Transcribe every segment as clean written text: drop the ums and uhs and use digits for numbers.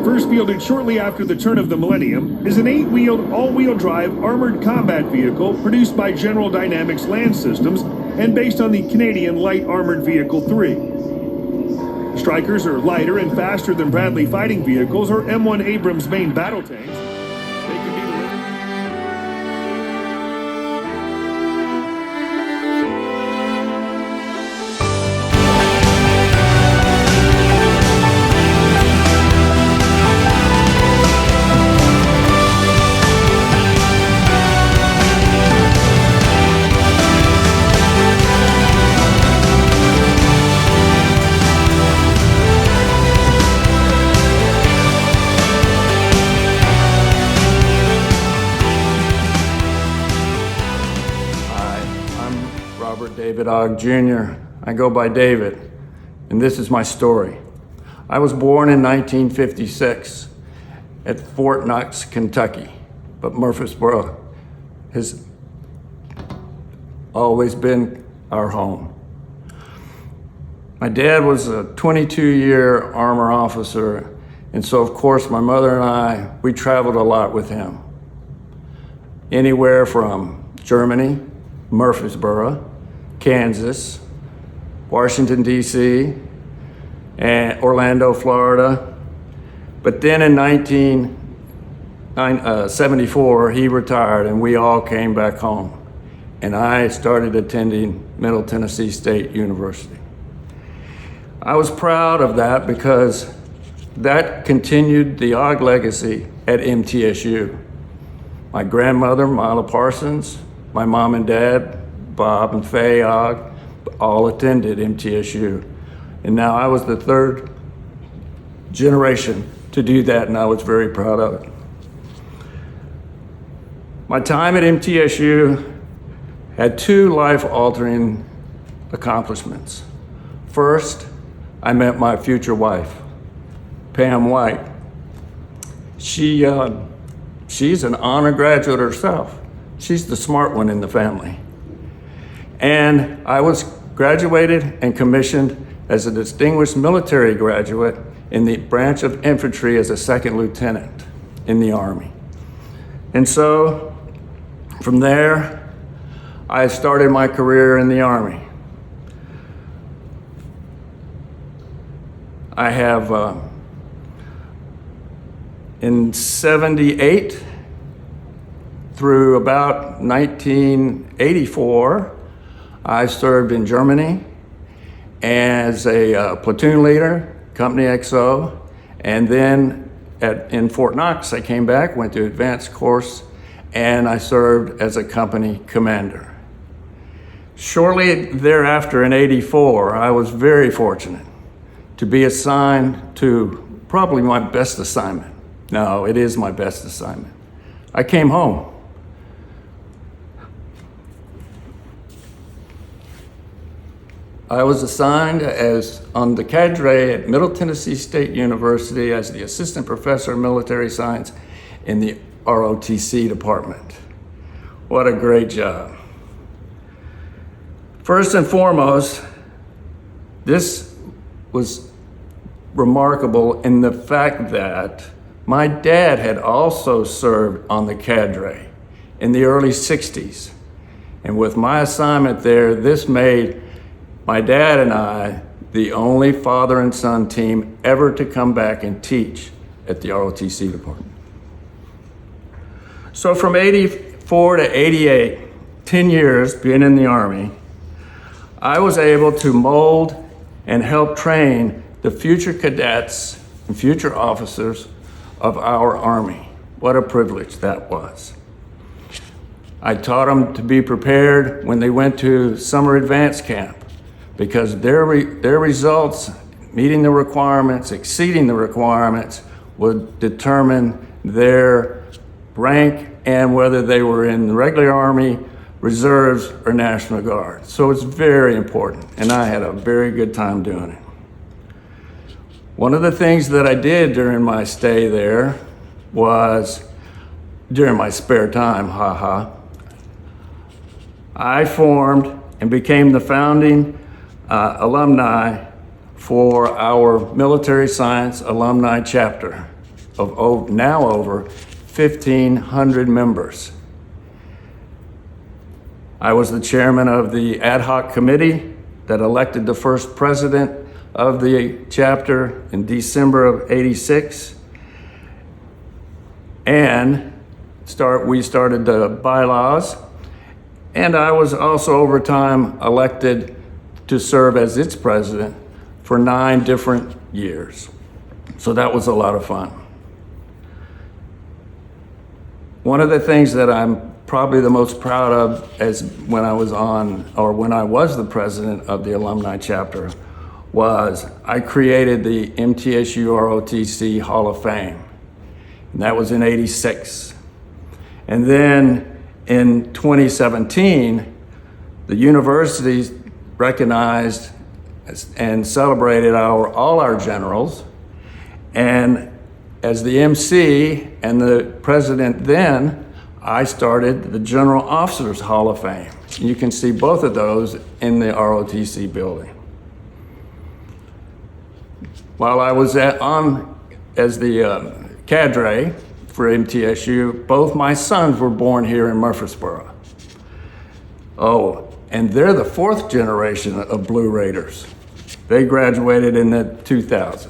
first fielded shortly after the turn of the millennium, is an 8-wheeled, all-wheel drive armored combat vehicle produced by General Dynamics Land Systems and based on the Canadian Light Armored Vehicle 3. Strikers are lighter and faster than Bradley fighting vehicles or M1 Abrams main battle tanks. They can be delivered. David Ogg Jr. I go by David, and this is my story. I was born in 1956 at Fort Knox, Kentucky, but Murfreesboro has always been our home. My dad was a 22-year armor officer, and so of course my mother and I, we traveled a lot with him. Anywhere from Germany, Murfreesboro, Kansas, Washington, D.C., and Orlando, Florida. But then in 1974, he retired and we all came back home. And I started attending Middle Tennessee State University. I was proud of that because that continued the Ogg legacy at MTSU. My grandmother, Mila Parsons, my mom and dad, Bob and Faye Ogg, all attended MTSU. And now I was the third generation to do that, and I was very proud of it. My time at MTSU had two life-altering accomplishments. First, I met my future wife, Pam White. She's an honor graduate herself. She's the smart one in the family. And I was graduated and commissioned as a distinguished military graduate in the branch of infantry as a second lieutenant in the Army. And so from there, I started my career in the Army. I have, in 78 through about 1984, I served in Germany as a platoon leader, Company XO, and then in Fort Knox, I came back, went to advanced course, and I served as a company commander. Shortly thereafter, in '84, I was very fortunate to be assigned to probably my best assignment. No, it is my best assignment. I came home. I was assigned on the cadre at Middle Tennessee State University as the Assistant Professor of Military Science in the ROTC department. What a great job. First and foremost, this was remarkable in the fact that my dad had also served on the cadre in the early 60s. And with my assignment there, this made my dad and I the only father and son team ever to come back and teach at the ROTC department. So from 84 to 88, 10 years being in the Army, I was able to mold and help train the future cadets and future officers of our Army. What a privilege that was. I taught them to be prepared when they went to summer advance camp, because their results, meeting the requirements, exceeding the requirements, would determine their rank and whether they were in the regular Army, Reserves, or National Guard. So it's very important, and I had a very good time doing it. One of the things that I did during my stay there was, during my spare time, I formed and became the founding alumni for our military science alumni chapter of now over 1,500 members. I was the chairman of the ad hoc committee that elected the first president of the chapter in December of '86. And we started the bylaws. And I was also over time elected to serve as its president for 9 different years. So that was a lot of fun. One of the things that I'm probably the most proud of when I was the president of the alumni chapter was I created the MTSU ROTC Hall of Fame. And that was in '86. And then in 2017, the universities recognized and celebrated all our generals. And as the MC and the president then, I started the General Officers Hall of Fame. You can see both of those in the ROTC building. While I was as the cadre for MTSU, both my sons were born here in Murfreesboro. Oh, and they're the 4th generation of Blue Raiders. They graduated in the 2000s.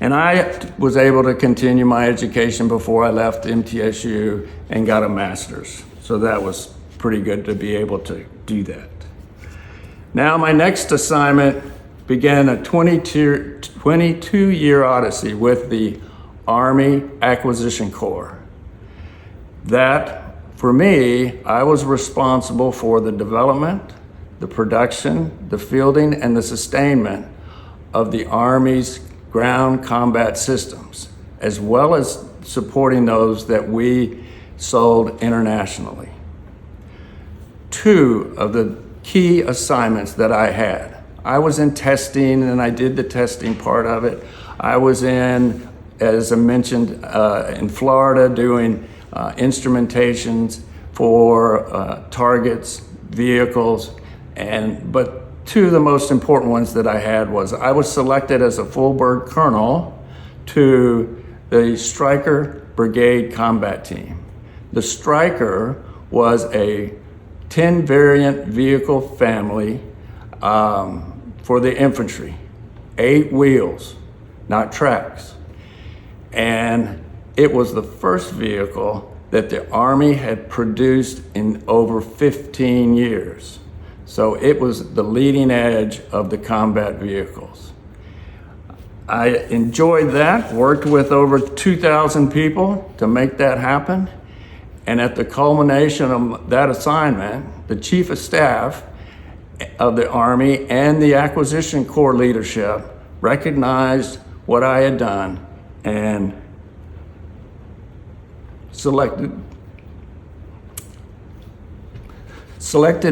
And I was able to continue my education before I left MTSU and got a master's. So that was pretty good to be able to do that. Now my next assignment began a 22-year odyssey with the Army Acquisition Corps. That, for me, I was responsible for the development, the production, the fielding, and the sustainment of the Army's ground combat systems, as well as supporting those that we sold internationally. 2 of the key assignments that I had. I was in testing, and I did the testing part of it. I was in, as I mentioned, in Florida doing instrumentations for targets, vehicles, but 2 of the most important ones that I had was I was selected as a full bird colonel to the Stryker Brigade Combat Team. The Stryker was a 10 variant vehicle family for the infantry, 8 wheels, not tracks. And it was the first vehicle that the Army had produced in over 15 years. So it was the leading edge of the combat vehicles. I enjoyed that, worked with over 2,000 people to make that happen. And at the culmination of that assignment, the Chief of Staff of the Army and the Acquisition Corps leadership recognized what I had done and selected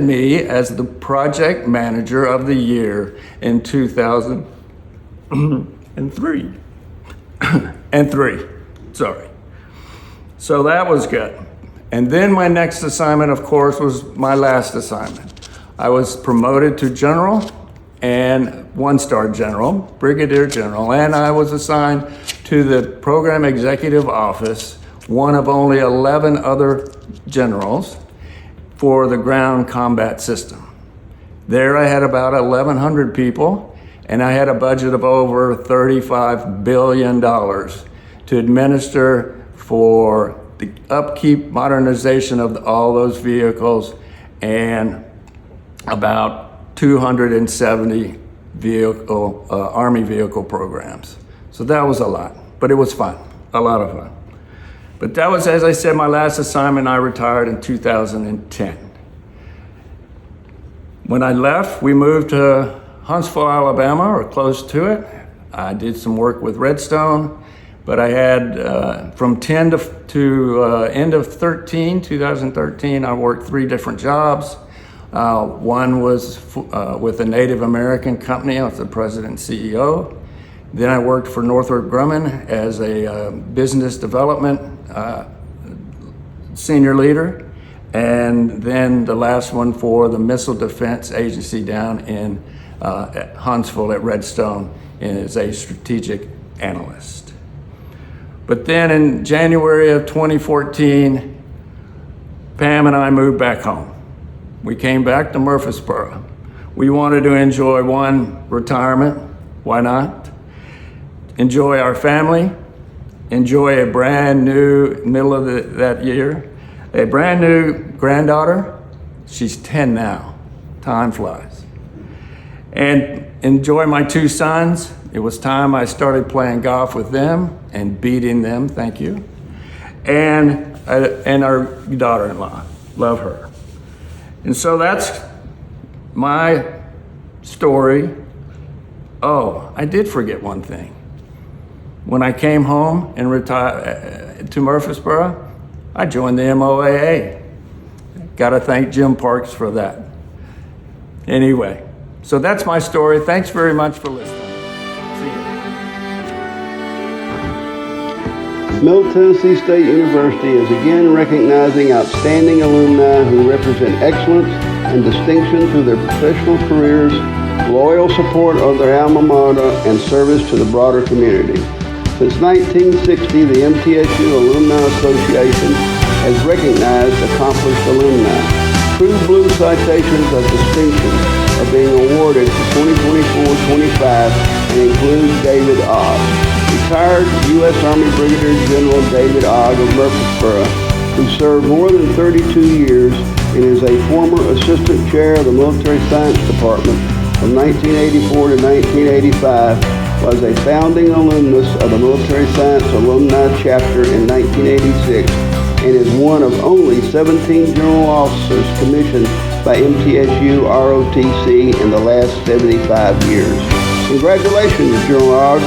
me as the project manager of the year in 2003. So that was good. And then my next assignment, of course, was my last assignment. I was promoted to general and 1-star general, brigadier general, and I was assigned to the program executive office, one of only 11 other generals for the ground combat system. There I had about 1,100 people, and I had a budget of over $35 billion to administer for the upkeep, modernization of all those vehicles, and about 270 Army vehicle programs. So that was a lot, but it was fun, a lot of fun. But that was, as I said, my last assignment. I retired in 2010. When I left, we moved to Huntsville, Alabama, or close to it. I did some work with Redstone, but I had from 10 to end of 2013, I worked 3 different jobs. One was with a Native American company. I was the president and CEO. Then I worked for Northrop Grumman as a business development senior leader. And then the last one for the Missile Defense Agency down in at Huntsville at Redstone as a strategic analyst. But then in January of 2014, Pam and I moved back home. We came back to Murfreesboro. We wanted to enjoy one, retirement, why not? Enjoy our family, enjoy a brand new, middle of that year, a brand new granddaughter. She's 10 now, time flies. And enjoy my two sons. It was time I started playing golf with them and beating them, thank you. And our daughter-in-law, love her. And so that's my story. Oh, I did forget one thing. When I came home and retired to Murfreesboro, I joined the MOAA. Got to thank Jim Parks for that. Anyway, so that's my story. Thanks very much for listening. See you. Middle Tennessee State University is again recognizing outstanding alumni who represent excellence and distinction through their professional careers, loyal support of their alma mater, and service to the broader community. Since 1960, the MTSU Alumni Association has recognized accomplished alumni. True blue citations of distinction are being awarded for 2024-25 and include David Ogg. Retired U.S. Army Brigadier General David Ogg of Murfreesboro, who served more than 32 years and is a former assistant chair of the Military Science Department from 1984 to 1985, was a founding alumnus of the Military Science Alumni Chapter in 1986, and is one of only 17 general officers commissioned by MTSU ROTC in the last 75 years. Congratulations, General Ogg.